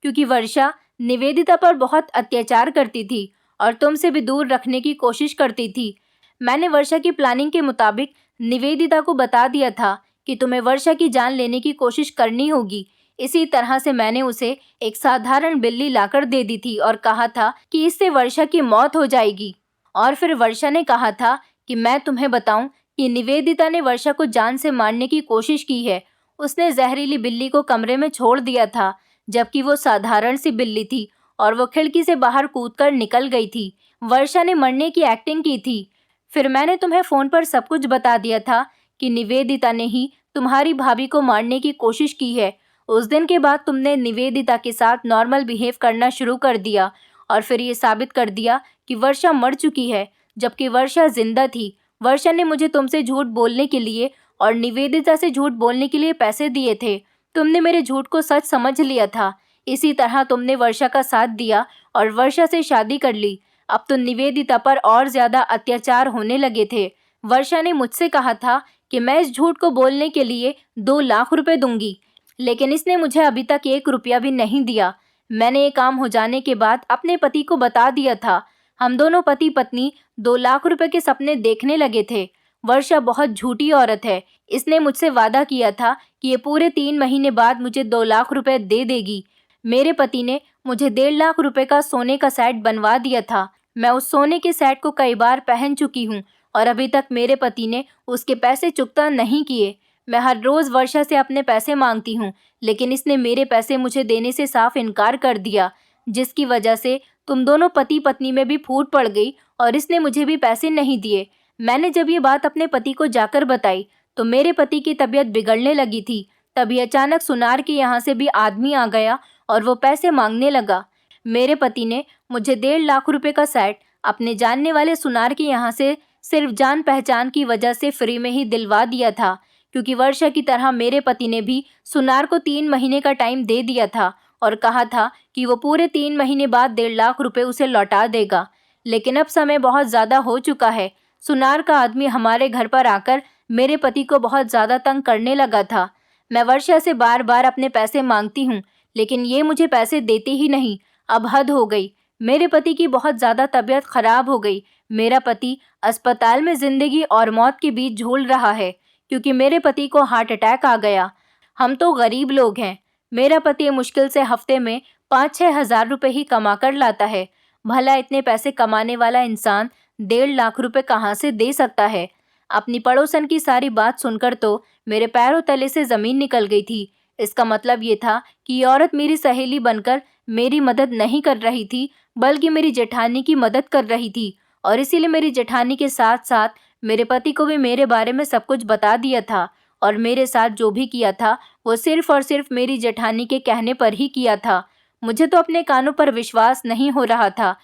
क्योंकि वर्षा निवेदिता पर बहुत अत्याचार करती थी और तुमसे भी दूर रखने की कोशिश करती थी। मैंने वर्षा की प्लानिंग के मुताबिक निवेदिता को बता दिया था कि तुम्हें वर्षा की जान लेने की कोशिश करनी होगी। इसी तरह से मैंने उसे एक साधारण बिल्ली लाकर दे दी थी और कहा था कि इससे वर्षा की मौत हो जाएगी। और फिर वर्षा ने कहा था कि मैं तुम्हें बताऊं कि निवेदिता ने वर्षा को जान से मारने की कोशिश की है। उसने जहरीली बिल्ली को कमरे में छोड़ दिया था, जबकि वो साधारण सी बिल्ली थी और वो खिड़की से बाहर कूदकर निकल गई थी। वर्षा ने मरने की एक्टिंग की थी। फिर मैंने तुम्हें फ़ोन पर सब कुछ बता दिया था कि निवेदिता ने ही तुम्हारी भाभी को मारने की कोशिश की है। उस दिन के बाद तुमने निवेदिता के साथ नॉर्मल बिहेव करना शुरू कर दिया और फिर ये साबित कर दिया कि वर्षा मर चुकी है, जबकि वर्षा जिंदा थी। वर्षा ने मुझे तुमसे झूठ बोलने के लिए और निवेदिता से झूठ बोलने के लिए पैसे दिए थे। तुमने मेरे झूठ को सच समझ लिया था। इसी तरह तुमने वर्षा का साथ दिया और वर्षा से शादी कर ली। अब तो निवेदिता पर और ज़्यादा अत्याचार होने लगे थे। वर्षा ने मुझसे कहा था कि मैं इस झूठ को बोलने के लिए 2 लाख रुपए दूंगी, लेकिन इसने मुझे अभी तक 1 रुपया भी नहीं दिया। मैंने ये काम हो जाने के बाद अपने पति को बता दिया था। हम दोनों पति पत्नी 2 लाख रुपए के सपने देखने लगे थे। वर्षा बहुत झूठी औरत है। इसने मुझसे वादा किया था कि ये पूरे 3 महीने बाद मुझे 2 लाख रुपए दे देगी। मेरे पति ने मुझे 1.5 लाख रुपए का सोने का सेट बनवा दिया था। मैं उस सोने के सेट को कई बार पहन चुकी हूँ और अभी तक मेरे पति ने उसके पैसे चुकता नहीं किए। मैं हर रोज़ वर्षा से अपने पैसे मांगती हूँ, लेकिन इसने मेरे पैसे मुझे देने से साफ इनकार कर दिया, जिसकी वजह से तुम दोनों पति पत्नी में भी फूट पड़ गई और इसने मुझे भी पैसे नहीं दिए। मैंने जब ये बात अपने पति को जाकर बताई तो मेरे पति की तबीयत बिगड़ने लगी थी। तभी अचानक सुनार के यहाँ से भी आदमी आ गया और वो पैसे मांगने लगा। मेरे पति ने मुझे 1.5 लाख रुपए का सेट अपने जानने वाले सुनार के यहाँ से सिर्फ जान पहचान की वजह से फ्री में ही दिलवा दिया था, क्योंकि वर्षा की तरह मेरे पति ने भी सुनार को 3 महीने का टाइम दे दिया था और कहा था कि वो पूरे 3 महीने बाद 1.5 लाख रुपए उसे लौटा देगा। लेकिन अब समय बहुत ज़्यादा हो चुका है। सुनार का आदमी हमारे घर पर आकर मेरे पति को बहुत ज़्यादा तंग करने लगा था। मैं वर्षा से बार बार अपने पैसे मांगती हूँ, लेकिन ये मुझे पैसे देते ही नहीं। अब हद हो गई। मेरे पति की बहुत ज़्यादा तबीयत खराब हो गई। मेरा पति अस्पताल में ज़िंदगी और मौत के बीच झूल रहा है, क्योंकि मेरे पति को हार्ट अटैक आ गया। हम तो गरीब लोग हैं। मेरा पति मुश्किल से हफ्ते में 5-6 हज़ार रुपये ही कमा कर लाता है। भला इतने पैसे कमाने वाला इंसान 1.5 लाख रुपए कहाँ से दे सकता है? अपनी पड़ोसन की सारी बात सुनकर तो मेरे पैरों तले से ज़मीन निकल गई थी। इसका मतलब ये था कि ये औरत मेरी सहेली बनकर मेरी मदद नहीं कर रही थी, बल्कि मेरी जेठानी की मदद कर रही थी, और इसीलिए मेरी जेठानी के साथ साथ मेरे पति को भी मेरे बारे में सब कुछ बता दिया था। और मेरे साथ जो भी किया था वो सिर्फ और सिर्फ मेरी जेठानी के कहने पर ही किया था। मुझे तो अपने कानों पर विश्वास नहीं हो रहा था,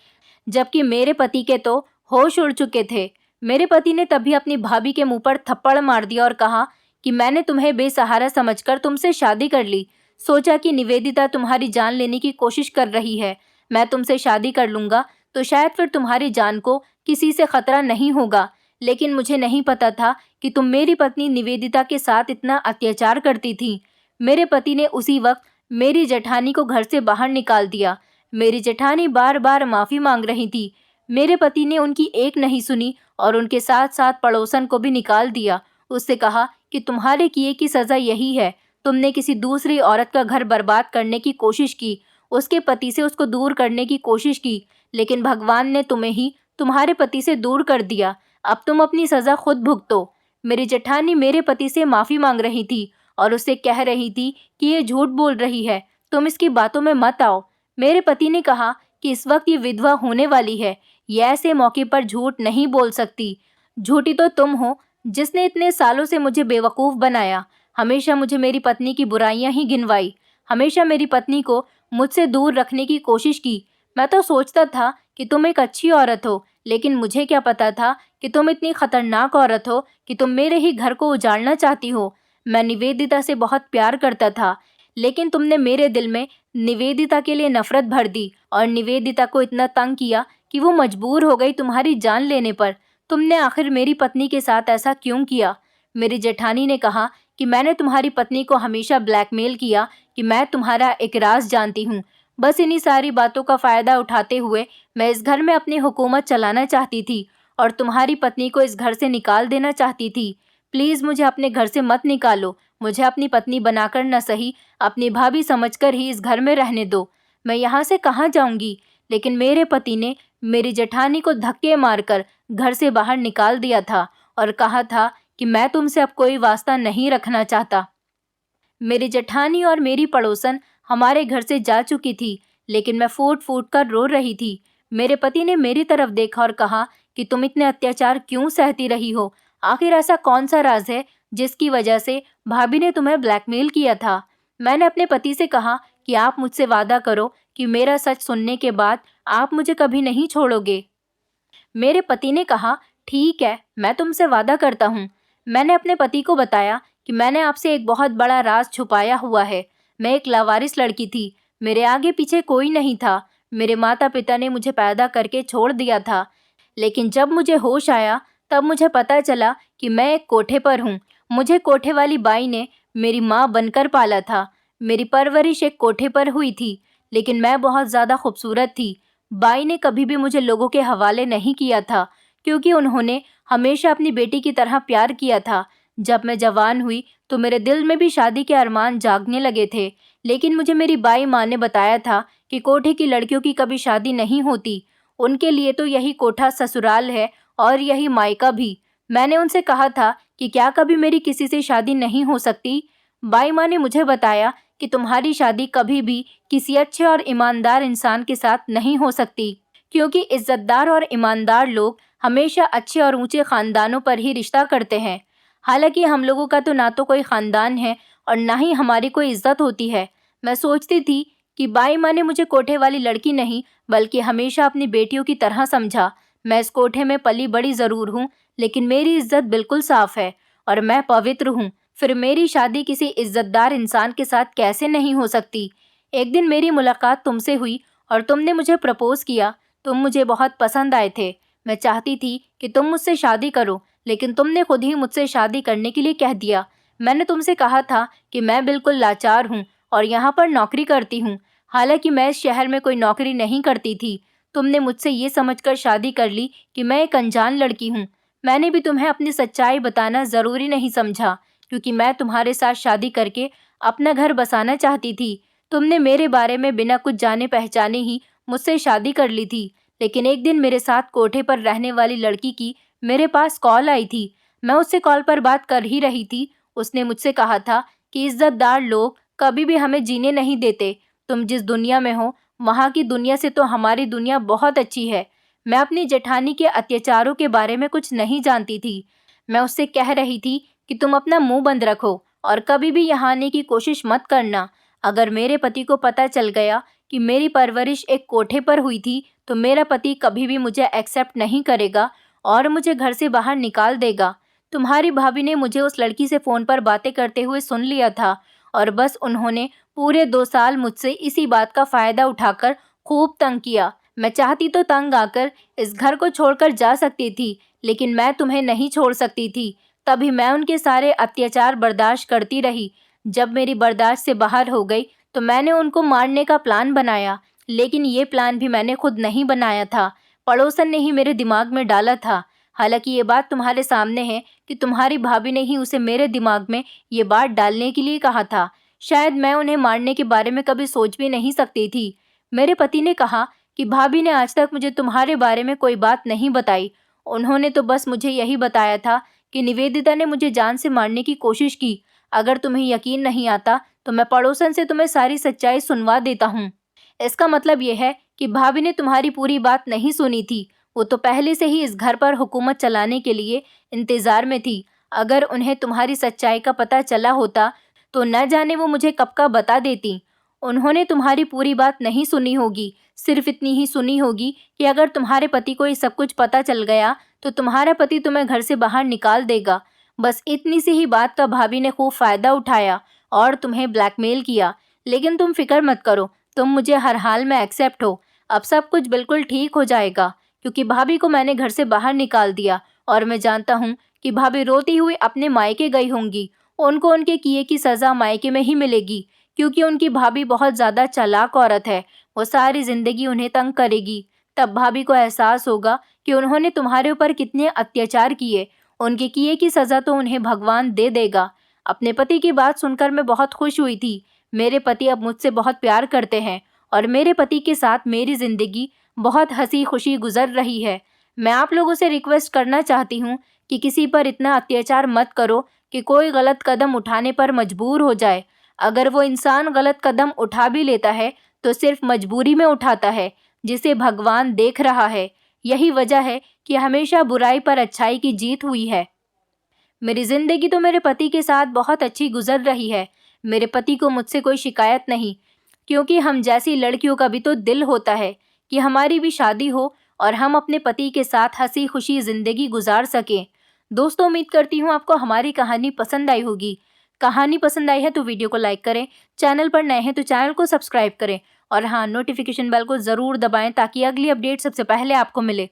जबकि मेरे पति के तो होश उड़ चुके थे। मेरे पति ने तभी अपनी भाभी के मुंह पर थप्पड़ मार दिया और कहा कि मैंने तुम्हें बेसहारा समझकर तुमसे शादी कर ली। सोचा कि निवेदिता तुम्हारी जान लेने की कोशिश कर रही है। मैं तुमसे शादी कर लूँगा तो शायद फिर तुम्हारी जान को किसी से खतरा नहीं होगा। लेकिन मुझे नहीं पता था कि तुम मेरी पत्नी निवेदिता के साथ इतना अत्याचार करती थी। मेरे पति ने उसी वक्त मेरी जेठानी को घर से बाहर निकाल दिया। मेरी जेठानी बार बार माफ़ी मांग रही थी। मेरे पति ने उनकी एक नहीं सुनी और उनके साथ साथ पड़ोसन को भी निकाल दिया। उससे कहा कि तुम्हारे किए की सज़ा यही है। तुमने किसी दूसरी औरत का घर बर्बाद करने की कोशिश की, उसके पति से उसको दूर करने की कोशिश की, लेकिन भगवान ने तुम्हें ही तुम्हारे पति से दूर कर दिया। अब तुम अपनी सज़ा खुद भुगतो। मेरी जेठानी मेरे पति से माफ़ी मांग रही थी और उससे कह रही थी कि ये झूठ बोल रही है, तुम इसकी बातों में मत आओ। मेरे पति ने कहा कि इस वक्त ये विधवा होने वाली है, ये ऐसे मौके पर झूठ नहीं बोल सकती। झूठी तो तुम हो जिसने इतने सालों से मुझे बेवकूफ़ बनाया, हमेशा मुझे मेरी पत्नी की बुराइयां ही गिनवाई, हमेशा मेरी पत्नी को मुझसे दूर रखने की कोशिश की। मैं तो सोचता था कि तुम एक अच्छी औरत हो, लेकिन मुझे क्या पता था कि तुम इतनी खतरनाक औरत हो कि तुम मेरे ही घर को उजाड़ना चाहती हो। मैं निवेदिता से बहुत प्यार करता था, लेकिन तुमने मेरे दिल में निवेदिता के लिए नफरत भर दी और निवेदिता को इतना तंग किया कि वो मजबूर हो गई तुम्हारी जान लेने पर। तुमने आखिर मेरी पत्नी के साथ ऐसा क्यों किया? मेरी जेठानी ने कहा कि मैंने तुम्हारी पत्नी को हमेशा ब्लैकमेल किया कि मैं तुम्हारा एक राज जानती हूँ। बस इन्हीं सारी बातों का फ़ायदा उठाते हुए मैं इस घर में अपनी हुकूमत चलाना चाहती थी और तुम्हारी पत्नी को इस घर से निकाल देना चाहती थी। प्लीज़ मुझे अपने घर से मत निकालो। मुझे अपनी पत्नी बनाकर न सही, अपनी भाभी समझकर ही इस घर में रहने दो। मैं यहाँ से कहाँ जाऊँगी? लेकिन मेरे पति ने मेरी जेठानी को धक्के मारकर घर से बाहर निकाल दिया था और कहा था कि मैं तुमसे अब कोई वास्ता नहीं रखना चाहता। मेरी जेठानी और मेरी पड़ोसन हमारे घर से जा चुकी थी, लेकिन मैं फूट फूट कर रो रही थी। मेरे पति ने मेरी तरफ देखा और कहा कि तुम इतने अत्याचार क्यों सहती रही हो? आखिर ऐसा कौन सा राज है जिसकी वजह से भाभी ने तुम्हें ब्लैकमेल किया था? मैंने अपने पति से कहा कि आप मुझसे वादा करो कि मेरा सच सुनने के बाद आप मुझे कभी नहीं छोड़ोगे। मेरे पति ने कहा, ठीक है, मैं तुमसे वादा करता हूँ। मैंने अपने पति को बताया कि मैंने आपसे एक बहुत बड़ा राज छुपाया हुआ है। मैं एक लावारिस लड़की थी, मेरे आगे पीछे कोई नहीं था। मेरे माता पिता ने मुझे पैदा करके छोड़ दिया था, लेकिन जब मुझे होश आया तब मुझे पता चला कि मैं एक कोठे पर हूँ। मुझे कोठे वाली बाई ने मेरी माँ बनकर पाला था। मेरी परवरिश एक कोठे पर हुई थी, लेकिन मैं बहुत ज़्यादा खूबसूरत थी। बाई ने कभी भी मुझे लोगों के हवाले नहीं किया था, क्योंकि उन्होंने हमेशा अपनी बेटी की तरह प्यार किया था। जब मैं जवान हुई तो मेरे दिल में भी शादी के अरमान जागने लगे थे, लेकिन मुझे मेरी बाई माँ ने बताया था कि कोठे की लड़कियों की कभी शादी नहीं होती। उनके लिए तो यही कोठा ससुराल है और यही मायका भी। मैंने उनसे कहा था कि क्या कभी मेरी किसी से शादी नहीं हो सकती? बाई माँ ने मुझे बताया कि तुम्हारी शादी कभी भी किसी अच्छे और ईमानदार इंसान के साथ नहीं हो सकती, क्योंकि इज्जतदार और ईमानदार लोग हमेशा अच्छे और ऊंचे ख़ानदानों पर ही रिश्ता करते हैं। हालांकि हम लोगों का तो ना तो कोई ख़ानदान है और ना ही हमारी कोई इज्जत होती है। मैं सोचती थी कि बाई माँ ने मुझे कोठे वाली लड़की नहीं बल्कि हमेशा अपनी बेटियों की तरह समझा। मैं इस कोठे में पली बड़ी ज़रूर हूँ, लेकिन मेरी इज्जत बिल्कुल साफ़ है और मैं पवित्र हूँ। फिर मेरी शादी किसी इज्जतदार इंसान के साथ कैसे नहीं हो सकती? एक दिन मेरी मुलाकात तुमसे हुई और तुमने मुझे प्रपोज़ किया। तुम मुझे बहुत पसंद आए थे। मैं चाहती थी कि तुम मुझसे शादी करो, लेकिन तुमने खुद ही मुझसे शादी करने के लिए कह दिया। मैंने तुमसे कहा था कि मैं बिल्कुल लाचार हूँ और यहाँ पर नौकरी करती हूँ, हालांकि मैं इस शहर में कोई नौकरी नहीं करती थी। तुमने मुझसे ये समझकर शादी कर ली कि मैं एक अनजान लड़की हूँ। मैंने भी तुम्हें अपनी सच्चाई बताना ज़रूरी नहीं समझा, क्योंकि मैं तुम्हारे साथ शादी करके अपना घर बसाना चाहती थी। तुमने मेरे बारे में बिना कुछ जाने पहचाने ही मुझसे शादी कर ली थी, लेकिन एक दिन मेरे साथ कोठे पर रहने वाली लड़की की मेरे पास कॉल आई थी। मैं उससे कॉल पर बात कर ही रही थी। उसने मुझसे कहा था कि इज्जतदार लोग कभी भी हमें जीने नहीं देते। तुम जिस दुनिया में हो वहाँ की दुनिया से तो हमारी दुनिया बहुत अच्छी है। मैं अपनी जेठानी के अत्याचारों के बारे में कुछ नहीं जानती थी। मैं उससे कह रही थी कि तुम अपना मुंह बंद रखो और कभी भी यहाँ आने की कोशिश मत करना। अगर मेरे पति को पता चल गया कि मेरी परवरिश एक कोठे पर हुई थी तो मेरा पति कभी भी मुझे एक्सेप्ट नहीं करेगा और मुझे घर से बाहर निकाल देगा। तुम्हारी भाभी ने मुझे उस लड़की से फ़ोन पर बातें करते हुए सुन लिया था और बस उन्होंने पूरे 2 साल मुझसे इसी बात का फ़ायदा उठाकर खूब तंग किया। मैं चाहती तो तंग आकर इस घर को छोड़कर जा सकती थी, लेकिन मैं तुम्हें नहीं छोड़ सकती थी। तभी मैं उनके सारे अत्याचार बर्दाश्त करती रही। जब मेरी बर्दाश्त से बाहर हो गई तो मैंने उनको मारने का प्लान बनाया, लेकिन ये प्लान भी मैंने खुद नहीं बनाया था, पड़ोसन ने ही मेरे दिमाग में डाला था। हालांकि ये बात तुम्हारे सामने है कि तुम्हारी भाभी ने ही उसे मेरे दिमाग में ये बात डालने के लिए कहा था। शायद मैं उन्हें मारने के बारे में कभी सोच भी नहीं सकती थी। मेरे पति ने कहा कि भाभी ने आज तक मुझे तुम्हारे बारे में कोई बात नहीं बताई। उन्होंने तो बस मुझे यही बताया था कि निवेदिता ने मुझे जान से मारने की कोशिश की। अगर तुम्हें यकीन नहीं आता तो मैं पड़ोसन से तुम्हें सारी सच्चाई सुनवा देता हूँ। इसका मतलब यह है कि भाभी ने तुम्हारी पूरी बात नहीं सुनी थी। वो तो पहले से ही इस घर पर हुकूमत चलाने के लिए इंतजार में थी। अगर उन्हें तुम्हारी सच्चाई का पता चला होता तो न जाने वो मुझे कब का बता देती। उन्होंने तुम्हारी पूरी बात नहीं सुनी होगी, सिर्फ इतनी ही सुनी होगी कि अगर तुम्हारे पति को ये सब कुछ पता चल गया तो तुम्हारा पति तुम्हें घर से बाहर निकाल देगा। बस इतनी सी ही बात का भाभी ने खूब फायदा उठाया और तुम्हें ब्लैकमेल किया। लेकिन तुम फिक्र मत करो, तुम मुझे हर हाल में एक्सेप्ट हो। अब सब कुछ बिल्कुल ठीक हो जाएगा, क्योंकि भाभी को मैंने घर से बाहर निकाल दिया और मैं जानता हूँ कि भाभी रोती हुई अपने मायके गई होंगी। उनको उनके किए की सज़ा मायके में ही मिलेगी, क्योंकि उनकी भाभी बहुत ज़्यादा चालाक औरत है। वो सारी ज़िंदगी उन्हें तंग करेगी। तब भाभी को एहसास होगा कि उन्होंने तुम्हारे ऊपर कितने अत्याचार किए। उनके किए की सज़ा तो उन्हें भगवान दे देगा। अपने पति की बात सुनकर मैं बहुत खुश हुई थी। मेरे पति अब मुझसे बहुत प्यार करते हैं और मेरे पति के साथ मेरी ज़िंदगी बहुत हंसी खुशी गुजर रही है। मैं आप लोगों से रिक्वेस्ट करना चाहती हूँ कि किसी पर इतना अत्याचार मत करो कि कोई गलत कदम उठाने पर मजबूर हो जाए। अगर वो इंसान गलत कदम उठा भी लेता है तो सिर्फ मजबूरी में उठाता है, जिसे भगवान देख रहा है। यही वजह है कि हमेशा बुराई पर अच्छाई की जीत हुई है। मेरी ज़िंदगी तो मेरे पति के साथ बहुत अच्छी गुजर रही है। मेरे पति को मुझसे कोई शिकायत नहीं, क्योंकि हम जैसी लड़कियों का भी तो दिल होता है कि हमारी भी शादी हो और हम अपने पति के साथ हंसी खुशी ज़िंदगी गुजार सकें। दोस्तों, उम्मीद करती हूँ आपको हमारी कहानी पसंद आई होगी। कहानी पसंद आई है तो वीडियो को लाइक करें, चैनल पर नए हैं तो चैनल को सब्सक्राइब करें और हाँ, नोटिफिकेशन बेल को ज़रूर दबाएं ताकि अगली अपडेट सबसे पहले आपको मिले।